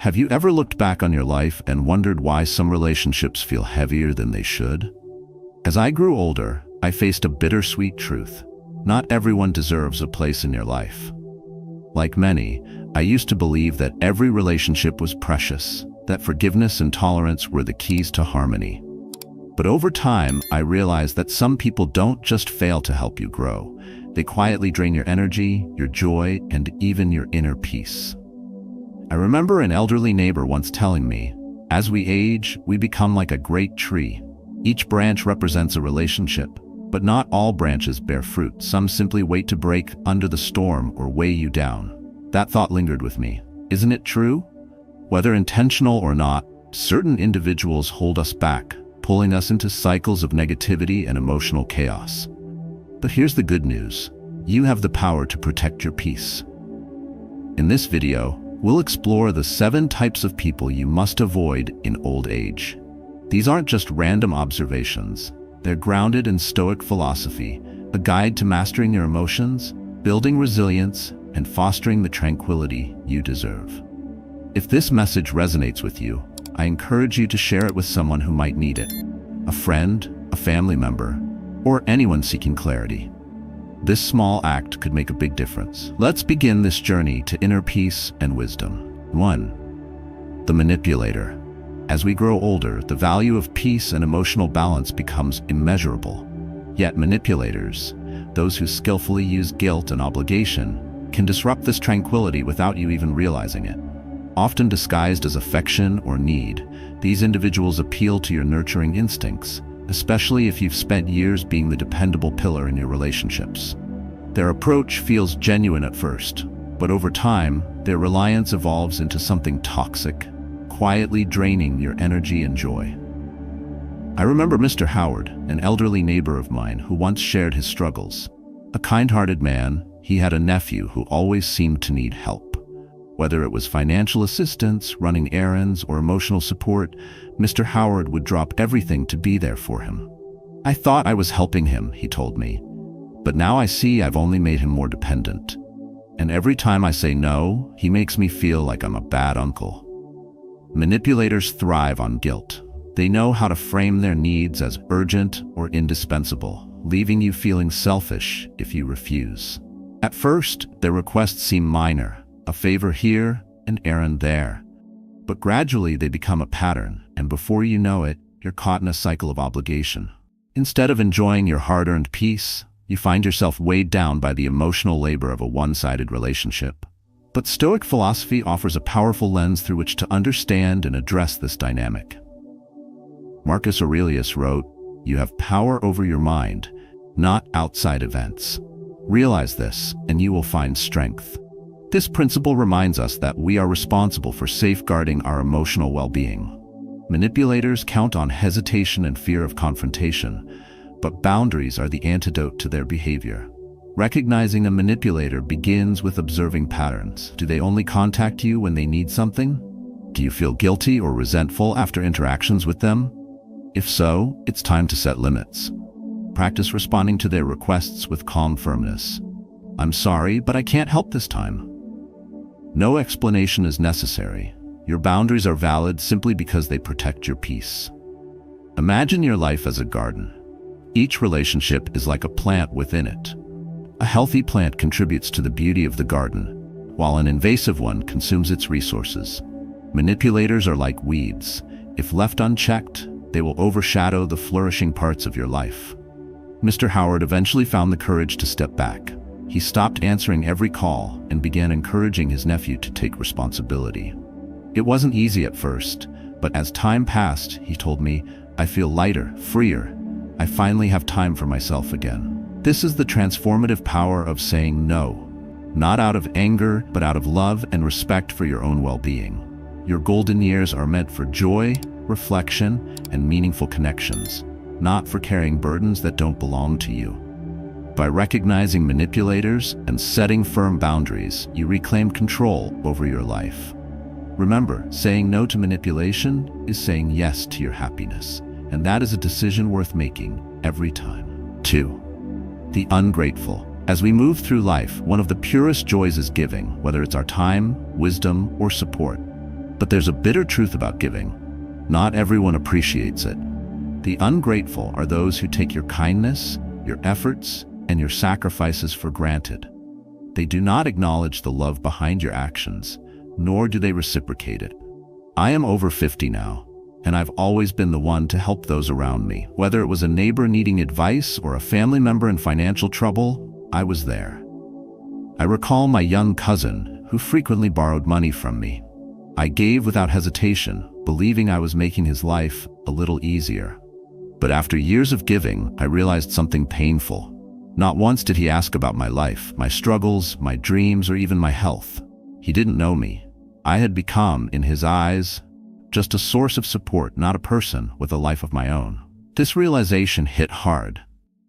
Have you ever looked back on your life and wondered why some relationships feel heavier than they should? As I grew older, I faced a bittersweet truth. Not everyone deserves a place in your life. Like many, I used to believe that every relationship was precious, that forgiveness and tolerance were the keys to harmony. But over time, I realized that some people don't just fail to help you grow. They quietly drain your energy, your joy, and even your inner peace. I remember an elderly neighbor once telling me, "As we age, we become like a great tree. Each branch represents a relationship, but not all branches bear fruit. Some simply wait to break under the storm or weigh you down." That thought lingered with me. Isn't it true? Whether intentional or not, certain individuals hold us back, pulling us into cycles of negativity and emotional chaos. But here's the good news. You have the power to protect your peace. In this video, we'll explore the 7 types of people you must avoid in old age. These aren't just random observations. They're grounded in Stoic philosophy, a guide to mastering your emotions, building resilience, and fostering the tranquility you deserve. If this message resonates with you, I encourage you to share it with someone who might need it. A friend, a family member, or anyone seeking clarity. This small act could make a big difference. Let's begin this journey to inner peace and wisdom. 1. The manipulator. As we grow older, the value of peace and emotional balance becomes immeasurable. Yet manipulators, those who skillfully use guilt and obligation, can disrupt this tranquility without you even realizing it. Often disguised as affection or need, these individuals appeal to your nurturing instincts, especially if you've spent years being the dependable pillar in your relationships. Their approach feels genuine at first, but over time, their reliance evolves into something toxic, quietly draining your energy and joy. I remember Mr. Howard, an elderly neighbor of mine who once shared his struggles. A kind-hearted man, he had a nephew who always seemed to need help. Whether it was financial assistance, running errands, or emotional support, Mr. Howard would drop everything to be there for him. "I thought I was helping him," he told me, "but now I see I've only made him more dependent. And every time I say no, he makes me feel like I'm a bad uncle." Manipulators thrive on guilt. They know how to frame their needs as urgent or indispensable, leaving you feeling selfish if you refuse. At first, their requests seem minor, a favor here, an errand there. But gradually they become a pattern, and before you know it, you're caught in a cycle of obligation. Instead of enjoying your hard-earned peace, you find yourself weighed down by the emotional labor of a one-sided relationship. But Stoic philosophy offers a powerful lens through which to understand and address this dynamic. Marcus Aurelius wrote, "You have power over your mind, not outside events. Realize this, and you will find strength." This principle reminds us that we are responsible for safeguarding our emotional well-being. Manipulators count on hesitation and fear of confrontation, but boundaries are the antidote to their behavior. Recognizing a manipulator begins with observing patterns. Do they only contact you when they need something? Do you feel guilty or resentful after interactions with them? If so, it's time to set limits. Practice responding to their requests with calm firmness. "I'm sorry, but I can't help this time." No explanation is necessary. Your boundaries are valid simply because they protect your peace. Imagine your life as a garden. Each relationship is like a plant within it. A healthy plant contributes to the beauty of the garden, while an invasive one consumes its resources. Manipulators are like weeds. If left unchecked, they will overshadow the flourishing parts of your life. Mr. Howard eventually found the courage to step back. He stopped answering every call and began encouraging his nephew to take responsibility. It wasn't easy at first, but as time passed, he told me, "I feel lighter, freer. I finally have time for myself again." This is the transformative power of saying no, not out of anger, but out of love and respect for your own well-being. Your golden years are meant for joy, reflection, and meaningful connections, not for carrying burdens that don't belong to you. By recognizing manipulators and setting firm boundaries, you reclaim control over your life. Remember, saying no to manipulation is saying yes to your happiness, and that is a decision worth making every time. 2. The ungrateful. As we move through life, one of the purest joys is giving, whether it's our time, wisdom, or support. But there's a bitter truth about giving. Not everyone appreciates it. The ungrateful are those who take your kindness, your efforts, and your sacrifices for granted. They do not acknowledge the love behind your actions, nor do they reciprocate it. I am over 50 now, and I've always been the one to help those around me. Whether it was a neighbor needing advice or a family member in financial trouble, I was there. I recall my young cousin, who frequently borrowed money from me. I gave without hesitation, believing I was making his life a little easier. But after years of giving, I realized something painful. Not once did he ask about my life, my struggles, my dreams, or even my health. He didn't know me. I had become, in his eyes, just a source of support, not a person with a life of my own. This realization hit hard.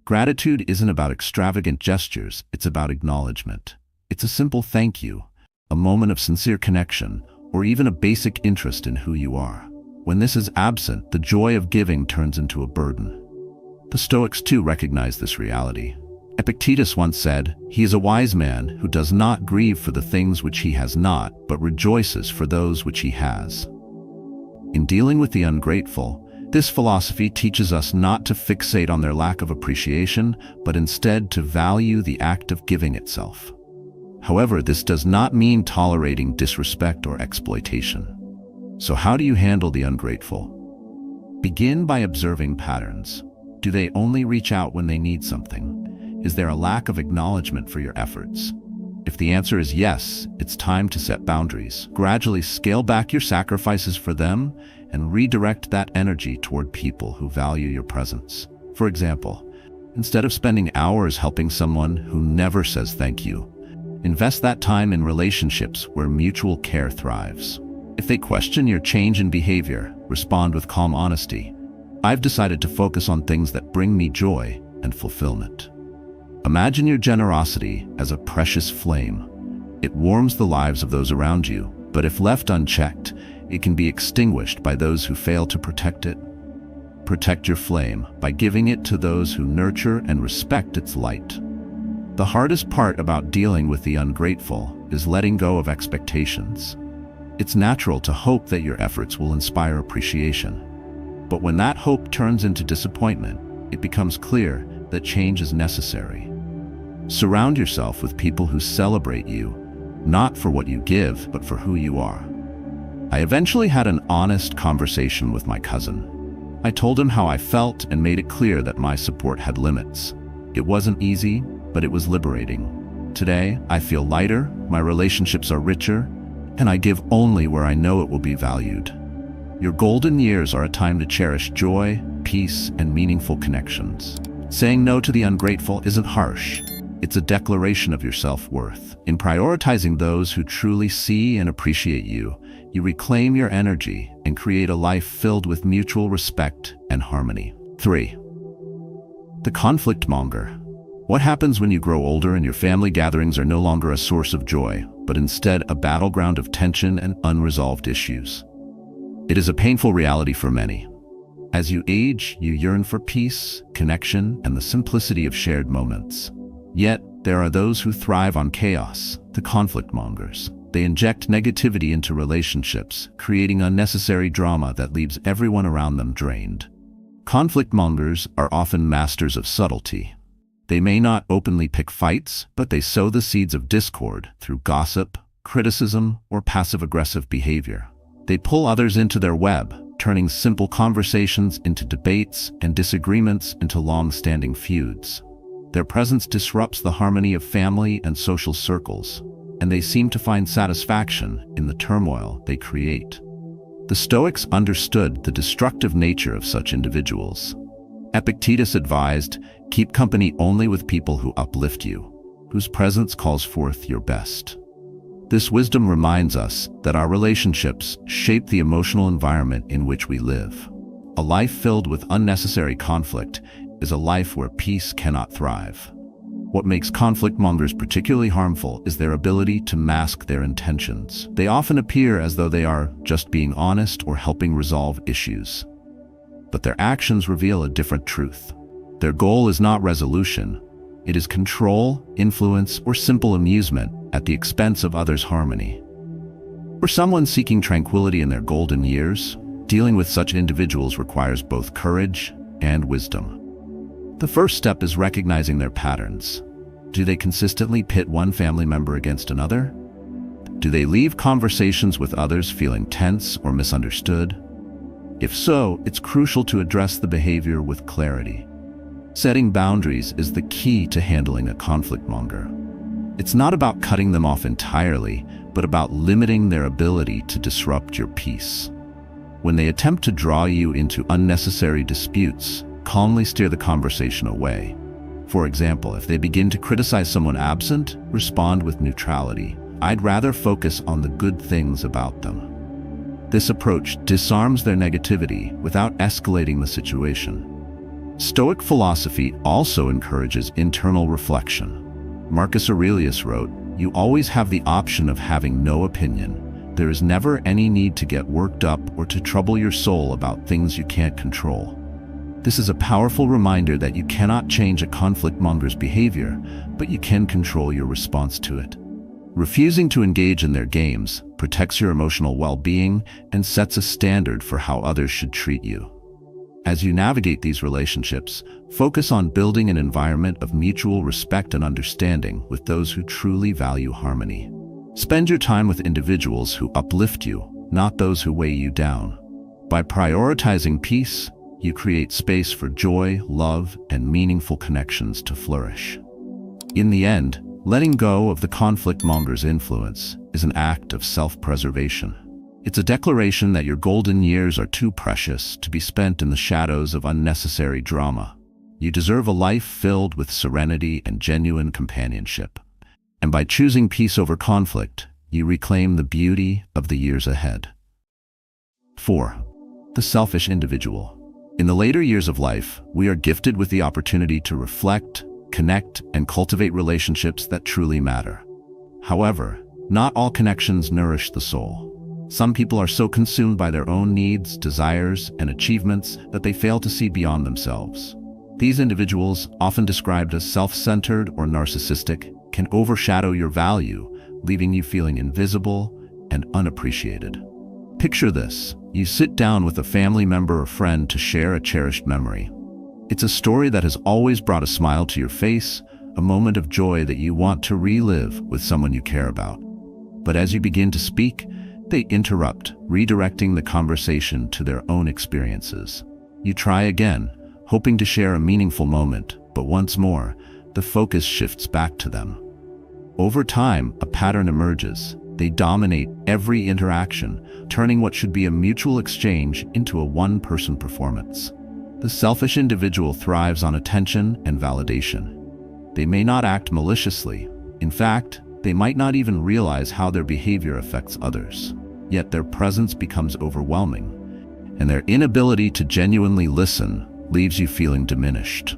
Gratitude isn't about extravagant gestures, it's about acknowledgement. It's a simple thank you, a moment of sincere connection, or even a basic interest in who you are. When this is absent, the joy of giving turns into a burden. The Stoics too recognize this reality. Epictetus once said, "He is a wise man who does not grieve for the things which he has not, but rejoices for those which he has." In dealing with the ungrateful, this philosophy teaches us not to fixate on their lack of appreciation, but instead to value the act of giving itself. However, this does not mean tolerating disrespect or exploitation. So how do you handle the ungrateful? Begin by observing patterns. Do they only reach out when they need something? Is there a lack of acknowledgement for your efforts? If the answer is yes, it's time to set boundaries. Gradually scale back your sacrifices for them and redirect that energy toward people who value your presence. For example, instead of spending hours helping someone who never says thank you, invest that time in relationships where mutual care thrives. If they question your change in behavior, respond with calm honesty. I've decided to focus on things that bring me joy and fulfillment. Imagine your generosity as a precious flame. It warms the lives of those around you, but if left unchecked, it can be extinguished by those who fail to protect it. Protect your flame by giving it to those who nurture and respect its light. The hardest part about dealing with the ungrateful is letting go of expectations. It's natural to hope that your efforts will inspire appreciation. But when that hope turns into disappointment, it becomes clear that change is necessary. Surround yourself with people who celebrate you, not for what you give, but for who you are. I eventually had an honest conversation with my cousin. I told him how I felt and made it clear that my support had limits. It wasn't easy, but it was liberating. Today, I feel lighter, my relationships are richer, and I give only where I know it will be valued. Your golden years are a time to cherish joy, peace, and meaningful connections. Saying no to the ungrateful isn't harsh. It's a declaration of your self-worth. In prioritizing those who truly see and appreciate you, you reclaim your energy and create a life filled with mutual respect and harmony. 3. The conflict monger. What happens when you grow older and your family gatherings are no longer a source of joy, but instead a battleground of tension and unresolved issues? It is a painful reality for many. As you age, you yearn for peace, connection, and the simplicity of shared moments. Yet, there are those who thrive on chaos, the conflict mongers. They inject negativity into relationships, creating unnecessary drama that leaves everyone around them drained. Conflict mongers are often masters of subtlety. They may not openly pick fights, but they sow the seeds of discord through gossip, criticism, or passive-aggressive behavior. They pull others into their web, turning simple conversations into debates and disagreements into long-standing feuds. Their presence disrupts the harmony of family and social circles, and they seem to find satisfaction in the turmoil they create. The Stoics understood the destructive nature of such individuals. Epictetus advised, keep company only with people who uplift you, whose presence calls forth your best. This wisdom reminds us that our relationships shape the emotional environment in which we live. A life filled with unnecessary conflict is a life where peace cannot thrive. What makes conflict mongers particularly harmful is their ability to mask their intentions. They often appear as though they are just being honest or helping resolve issues. But their actions reveal a different truth. Their goal is not resolution. It is control, influence, or simple amusement at the expense of others' harmony. For someone seeking tranquility in their golden years, dealing with such individuals requires both courage and wisdom. The first step is recognizing their patterns. Do they consistently pit one family member against another? Do they leave conversations with others feeling tense or misunderstood? If so, it's crucial to address the behavior with clarity. Setting boundaries is the key to handling a conflict monger. It's not about cutting them off entirely, but about limiting their ability to disrupt your peace. When they attempt to draw you into unnecessary disputes, calmly steer the conversation away. For example, if they begin to criticize someone absent, respond with neutrality. I'd rather focus on the good things about them. This approach disarms their negativity without escalating the situation. Stoic philosophy also encourages internal reflection. Marcus Aurelius wrote, "You always have the option of having no opinion. There is never any need to get worked up or to trouble your soul about things you can't control." This is a powerful reminder that you cannot change a conflict monger's behavior, but you can control your response to it. Refusing to engage in their games protects your emotional well-being and sets a standard for how others should treat you. As you navigate these relationships, focus on building an environment of mutual respect and understanding with those who truly value harmony. Spend your time with individuals who uplift you, not those who weigh you down. By prioritizing peace, you create space for joy, love, and meaningful connections to flourish. In the end, letting go of the conflict monger's influence is an act of self-preservation. It's a declaration that your golden years are too precious to be spent in the shadows of unnecessary drama. You deserve a life filled with serenity and genuine companionship. And by choosing peace over conflict, you reclaim the beauty of the years ahead. 4. The selfish individual. In the later years of life, we are gifted with the opportunity to reflect, connect, and cultivate relationships that truly matter. However, not all connections nourish the soul. Some people are so consumed by their own needs, desires, and achievements that they fail to see beyond themselves. These individuals, often described as self-centered or narcissistic, can overshadow your value, leaving you feeling invisible and unappreciated. Picture this. You sit down with a family member or friend to share a cherished memory. It's a story that has always brought a smile to your face, a moment of joy that you want to relive with someone you care about. But as you begin to speak, they interrupt, redirecting the conversation to their own experiences. You try again, hoping to share a meaningful moment, but once more, the focus shifts back to them. Over time, a pattern emerges. They dominate every interaction, turning what should be a mutual exchange into a one-person performance. The selfish individual thrives on attention and validation. They may not act maliciously. In fact, they might not even realize how their behavior affects others. Yet their presence becomes overwhelming, and their inability to genuinely listen leaves you feeling diminished.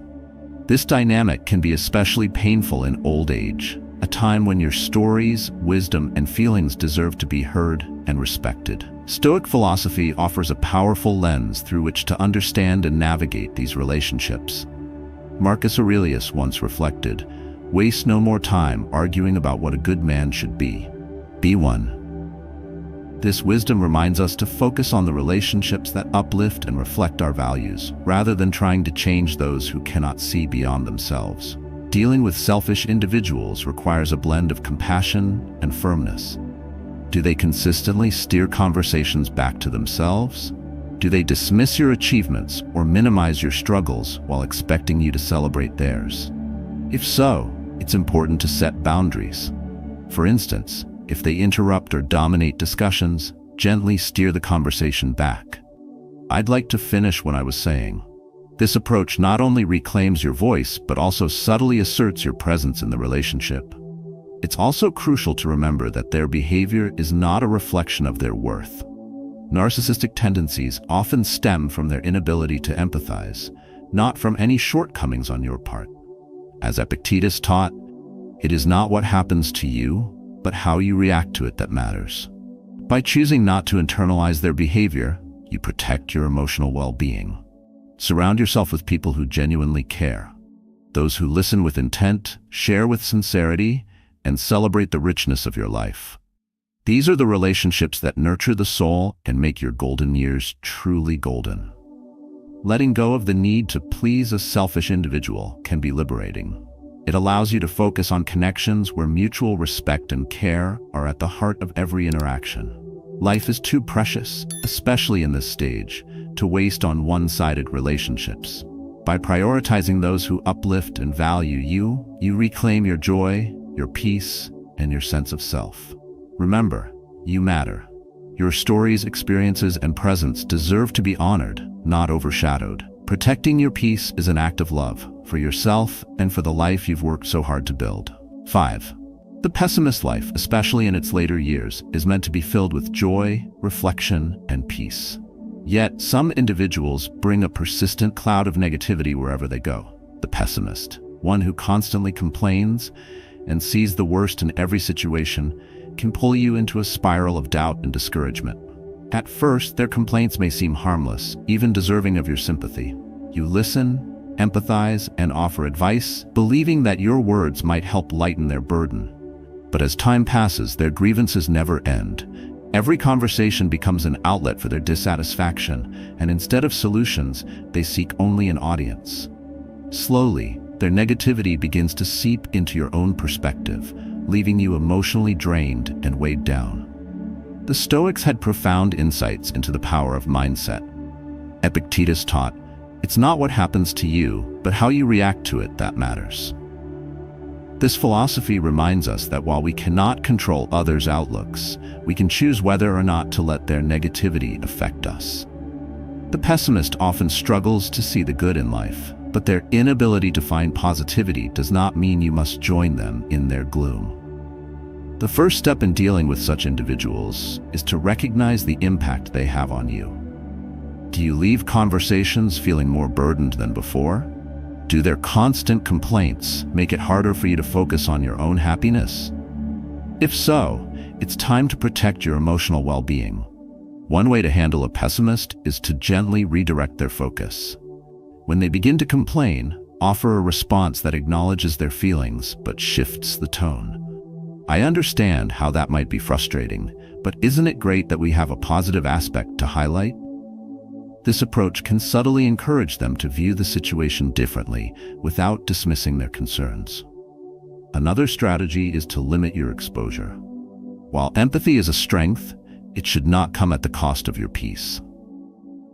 This dynamic can be especially painful in old age, a time when your stories, wisdom, and feelings deserve to be heard and respected. Stoic philosophy offers a powerful lens through which to understand and navigate these relationships. Marcus Aurelius once reflected, "Waste no more time arguing about what a good man should be. Be one." This wisdom reminds us to focus on the relationships that uplift and reflect our values, rather than trying to change those who cannot see beyond themselves. Dealing with selfish individuals requires a blend of compassion and firmness. Do they consistently steer conversations back to themselves? Do they dismiss your achievements or minimize your struggles while expecting you to celebrate theirs? If so, it's important to set boundaries. For instance, if they interrupt or dominate discussions, gently steer the conversation back. I'd like to finish what I was saying. This approach not only reclaims your voice, but also subtly asserts your presence in the relationship. It's also crucial to remember that their behavior is not a reflection of their worth. Narcissistic tendencies often stem from their inability to empathize, not from any shortcomings on your part. As Epictetus taught, it is not what happens to you, but how you react to it that matters. By choosing not to internalize their behavior, you protect your emotional well-being. Surround yourself with people who genuinely care, those who listen with intent, share with sincerity, and celebrate the richness of your life. These are the relationships that nurture the soul and make your golden years truly golden. Letting go of the need to please a selfish individual can be liberating. It allows you to focus on connections where mutual respect and care are at the heart of every interaction. Life is too precious, especially in this stage, to waste on one-sided relationships. By prioritizing those who uplift and value you, you reclaim your joy, your peace, and your sense of self. Remember, you matter. Your stories, experiences, and presence deserve to be honored, not overshadowed. Protecting your peace is an act of love for yourself and for the life you've worked so hard to build. 5. The pessimist life, especially in its later years, is meant to be filled with joy, reflection, and peace. Yet, some individuals bring a persistent cloud of negativity wherever they go. The pessimist, one who constantly complains and sees the worst in every situation, can pull you into a spiral of doubt and discouragement. At first, their complaints may seem harmless, even deserving of your sympathy. You listen, empathize, and offer advice, believing that your words might help lighten their burden. But as time passes, their grievances never end. Every conversation becomes an outlet for their dissatisfaction, and instead of solutions, they seek only an audience. Slowly, their negativity begins to seep into your own perspective, leaving you emotionally drained and weighed down. The Stoics had profound insights into the power of mindset. Epictetus taught, "It's not what happens to you, but how you react to it that matters." This philosophy reminds us that while we cannot control others' outlooks, we can choose whether or not to let their negativity affect us. The pessimist often struggles to see the good in life, but their inability to find positivity does not mean you must join them in their gloom. The first step in dealing with such individuals is to recognize the impact they have on you. Do you leave conversations feeling more burdened than before? Do their constant complaints make it harder for you to focus on your own happiness? If so, it's time to protect your emotional well-being. One way to handle a pessimist is to gently redirect their focus. When they begin to complain, offer a response that acknowledges their feelings but shifts the tone. I understand how that might be frustrating, but isn't it great that we have a positive aspect to highlight? This approach can subtly encourage them to view the situation differently without dismissing their concerns. Another strategy is to limit your exposure. While empathy is a strength, it should not come at the cost of your peace.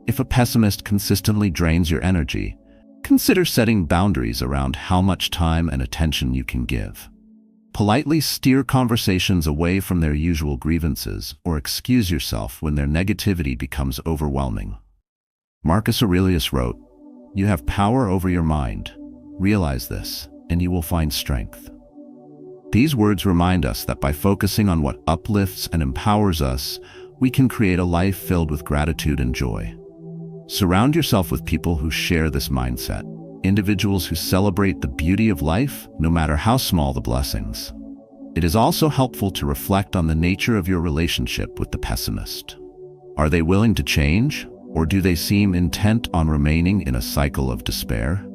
If a pessimist consistently drains your energy, consider setting boundaries around how much time and attention you can give. Politely steer conversations away from their usual grievances or excuse yourself when their negativity becomes overwhelming. Marcus Aurelius wrote, "You have power over your mind. Realize this, and you will find strength." These words remind us that by focusing on what uplifts and empowers us, we can create a life filled with gratitude and joy. Surround yourself with people who share this mindset, individuals who celebrate the beauty of life, no matter how small the blessings. It is also helpful to reflect on the nature of your relationship with the pessimist. Are they willing to change, or do they seem intent on remaining in a cycle of despair?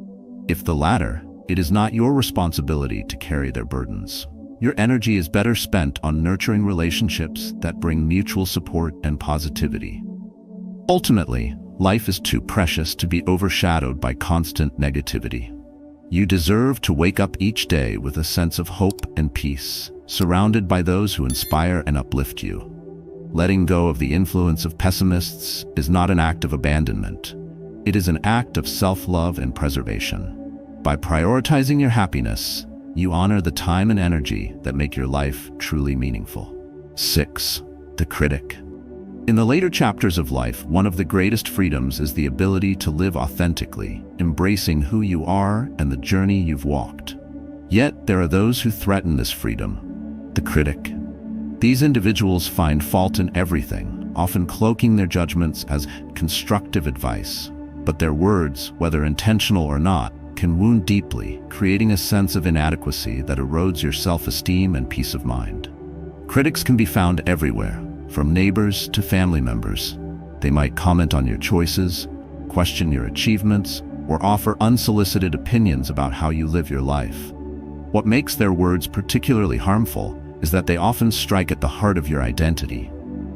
If the latter, it is not your responsibility to carry their burdens. Your energy is better spent on nurturing relationships that bring mutual support and positivity. Ultimately, life is too precious to be overshadowed by constant negativity. You deserve to wake up each day with a sense of hope and peace, surrounded by those who inspire and uplift you. Letting go of the influence of pessimists is not an act of abandonment. It is an act of self-love and preservation. By prioritizing your happiness, you honor the time and energy that make your life truly meaningful. 6. The critic. In the later chapters of life, one of the greatest freedoms is the ability to live authentically, embracing who you are and the journey you've walked. Yet, there are those who threaten this freedom. The critic. These individuals find fault in everything, often cloaking their judgments as constructive advice. But their words, whether intentional or not, can wound deeply, creating a sense of inadequacy that erodes your self-esteem and peace of mind. Critics can be found everywhere, from neighbors to family members. They might comment on your choices, question your achievements, or offer unsolicited opinions about how you live your life. What makes their words particularly harmful is that they often strike at the heart of your identity,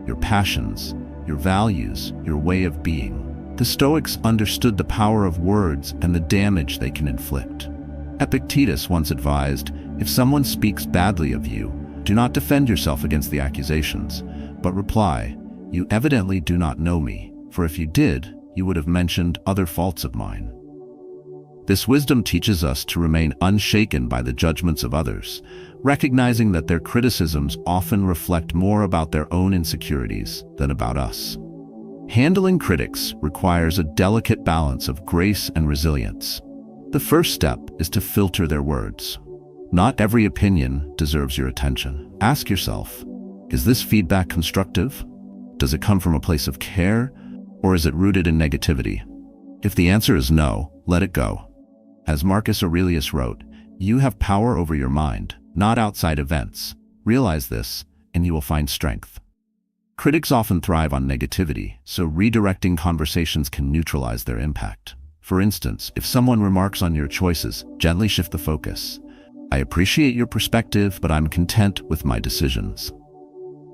your passions, your values, your way of being. The Stoics understood the power of words and the damage they can inflict. Epictetus once advised, if someone speaks badly of you, do not defend yourself against the accusations, but reply, you evidently do not know me, for if you did, you would have mentioned other faults of mine. This wisdom teaches us to remain unshaken by the judgments of others, recognizing that their criticisms often reflect more about their own insecurities than about us. Handling critics requires a delicate balance of grace and resilience. The first step is to filter their words. Not every opinion deserves your attention. Ask yourself, is this feedback constructive? Does it come from a place of care, or is it rooted in negativity? If the answer is no, let it go. As Marcus Aurelius wrote, you have power over your mind, not outside events. Realize this, and you will find strength. Critics often thrive on negativity, so redirecting conversations can neutralize their impact. For instance, if someone remarks on your choices, gently shift the focus. I appreciate your perspective, but I'm content with my decisions.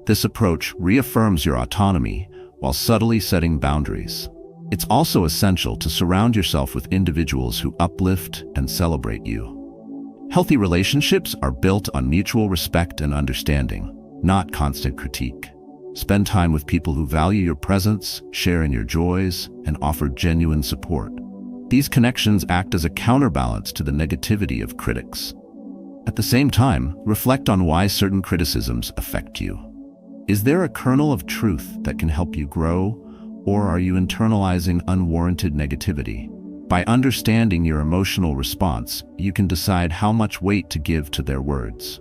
This approach reaffirms your autonomy while subtly setting boundaries. It's also essential to surround yourself with individuals who uplift and celebrate you. Healthy relationships are built on mutual respect and understanding, not constant critique. Spend time with people who value your presence, share in your joys, and offer genuine support. These connections act as a counterbalance to the negativity of critics. At the same time, reflect on why certain criticisms affect you. Is there a kernel of truth that can help you grow, or are you internalizing unwarranted negativity? By understanding your emotional response, you can decide how much weight to give to their words.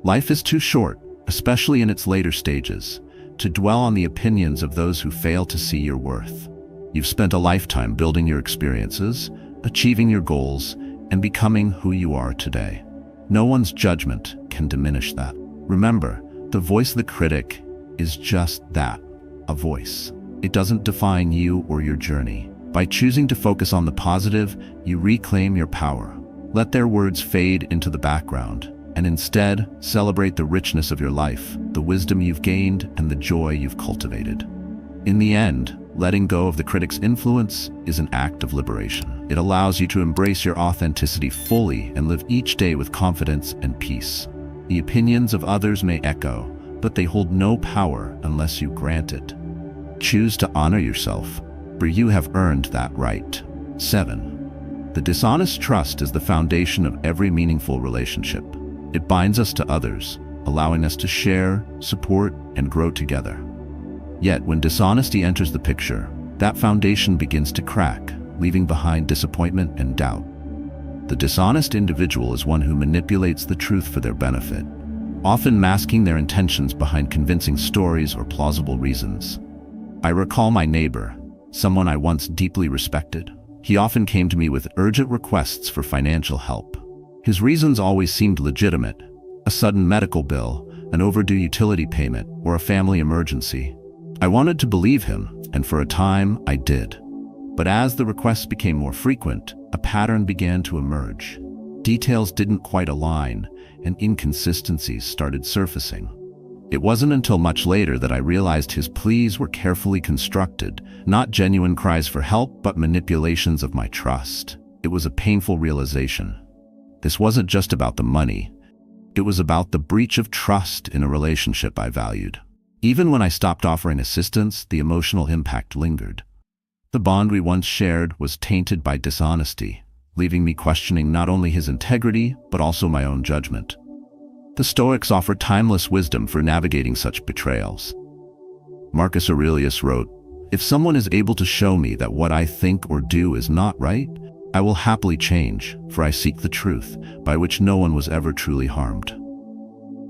Life is too short, especially in its later stages, to dwell on the opinions of those who fail to see your worth. You've spent a lifetime building your experiences, achieving your goals, and becoming who you are today. No one's judgment can diminish that. Remember, the voice of the critic is just that, a voice. It doesn't define you or your journey. By choosing to focus on the positive, you reclaim your power. Let their words fade into the background, and instead celebrate the richness of your life, the wisdom you've gained, and the joy you've cultivated. In the end, letting go of the critic's influence is an act of liberation. It allows you to embrace your authenticity fully and live each day with confidence and peace. The opinions of others may echo, but they hold no power unless you grant it. Choose to honor yourself, for you have earned that right. 7. The dishonest trust is the foundation of every meaningful relationship. It binds us to others, allowing us to share, support, and grow together. Yet, when dishonesty enters the picture, that foundation begins to crack, leaving behind disappointment and doubt. The dishonest individual is one who manipulates the truth for their benefit, often masking their intentions behind convincing stories or plausible reasons. I recall my neighbor, someone I once deeply respected. He often came to me with urgent requests for financial help. His reasons always seemed legitimate: a sudden medical bill, an overdue utility payment, or a family emergency. I wanted to believe him, and for a time I did. But as the requests became more frequent, a pattern began to emerge. Details didn't quite align, and inconsistencies started surfacing. It wasn't until much later that I realized his pleas were carefully constructed, not genuine cries for help, but manipulations of my trust. It was a painful realization. This wasn't just about the money. It was about the breach of trust in a relationship I valued. Even when I stopped offering assistance, the emotional impact lingered. The bond we once shared was tainted by dishonesty, leaving me questioning not only his integrity, but also my own judgment. The Stoics offer timeless wisdom for navigating such betrayals. Marcus Aurelius wrote, "If someone is able to show me that what I think or do is not right, I will happily change, for I seek the truth, by which no one was ever truly harmed."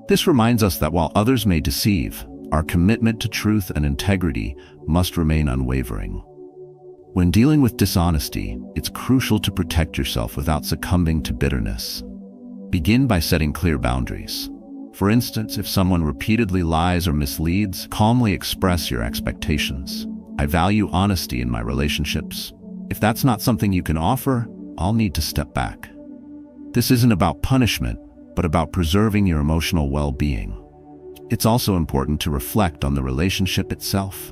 This reminds us that while others may deceive, our commitment to truth and integrity must remain unwavering. When dealing with dishonesty, it's crucial to protect yourself without succumbing to bitterness. Begin by setting clear boundaries. For instance, if someone repeatedly lies or misleads, calmly express your expectations. I value honesty in my relationships. If that's not something you can offer, I'll need to step back. This isn't about punishment, but about preserving your emotional well-being. It's also important to reflect on the relationship itself.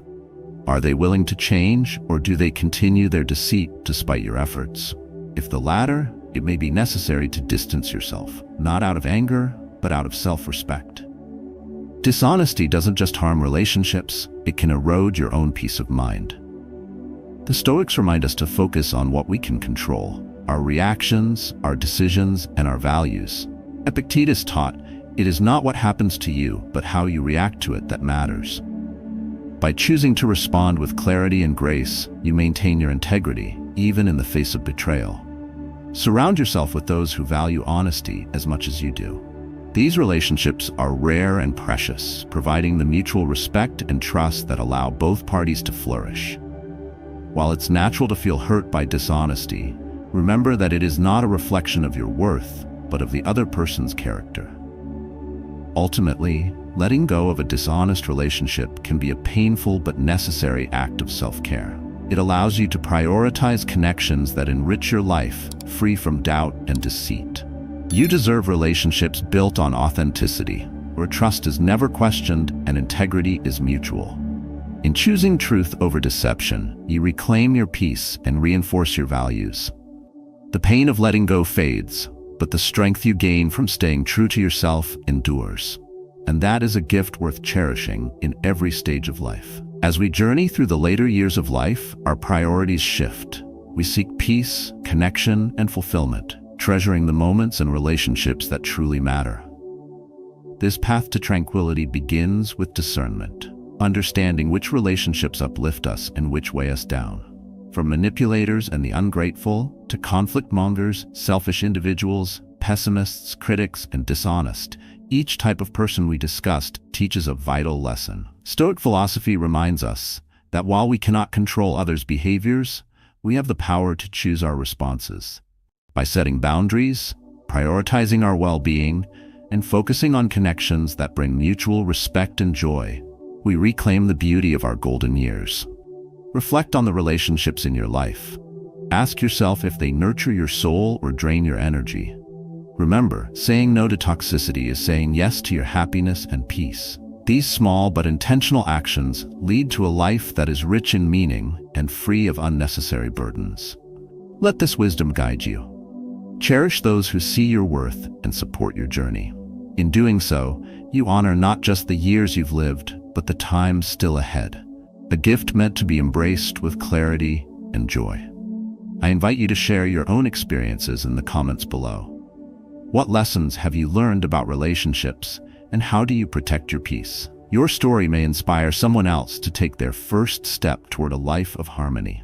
Are they willing to change, or do they continue their deceit despite your efforts? If the latter, it may be necessary to distance yourself, not out of anger, but out of self-respect. Dishonesty doesn't just harm relationships, it can erode your own peace of mind. The Stoics remind us to focus on what we can control: our reactions, our decisions, and our values. Epictetus taught, "It is not what happens to you, but how you react to it that matters." By choosing to respond with clarity and grace, you maintain your integrity, even in the face of betrayal. Surround yourself with those who value honesty as much as you do. These relationships are rare and precious, providing the mutual respect and trust that allow both parties to flourish. While it's natural to feel hurt by dishonesty, remember that it is not a reflection of your worth, but of the other person's character. Ultimately, letting go of a dishonest relationship can be a painful but necessary act of self-care. It allows you to prioritize connections that enrich your life, free from doubt and deceit. You deserve relationships built on authenticity, where trust is never questioned and integrity is mutual. In choosing truth over deception, you reclaim your peace and reinforce your values. The pain of letting go fades, but the strength you gain from staying true to yourself endures. And that is a gift worth cherishing in every stage of life. As we journey through the later years of life, our priorities shift. We seek peace, connection, and fulfillment, treasuring the moments and relationships that truly matter. This path to tranquility begins with discernment, understanding which relationships uplift us and which weigh us down. From manipulators and the ungrateful, to conflict mongers, selfish individuals, pessimists, critics, and dishonest, each type of person we discussed teaches a vital lesson. Stoic philosophy reminds us that while we cannot control others' behaviors, we have the power to choose our responses. By setting boundaries, prioritizing our well-being, and focusing on connections that bring mutual respect and joy, we reclaim the beauty of our golden years. Reflect on the relationships in your life. Ask yourself if they nurture your soul or drain your energy. Remember, saying no to toxicity is saying yes to your happiness and peace. These small but intentional actions lead to a life that is rich in meaning and free of unnecessary burdens. Let this wisdom guide you. Cherish those who see your worth and support your journey. In doing so, you honor not just the years you've lived, but the time still ahead. A gift meant to be embraced with clarity and joy. I invite you to share your own experiences in the comments below. What lessons have you learned about relationships, and how do you protect your peace? Your story may inspire someone else to take their first step toward a life of harmony.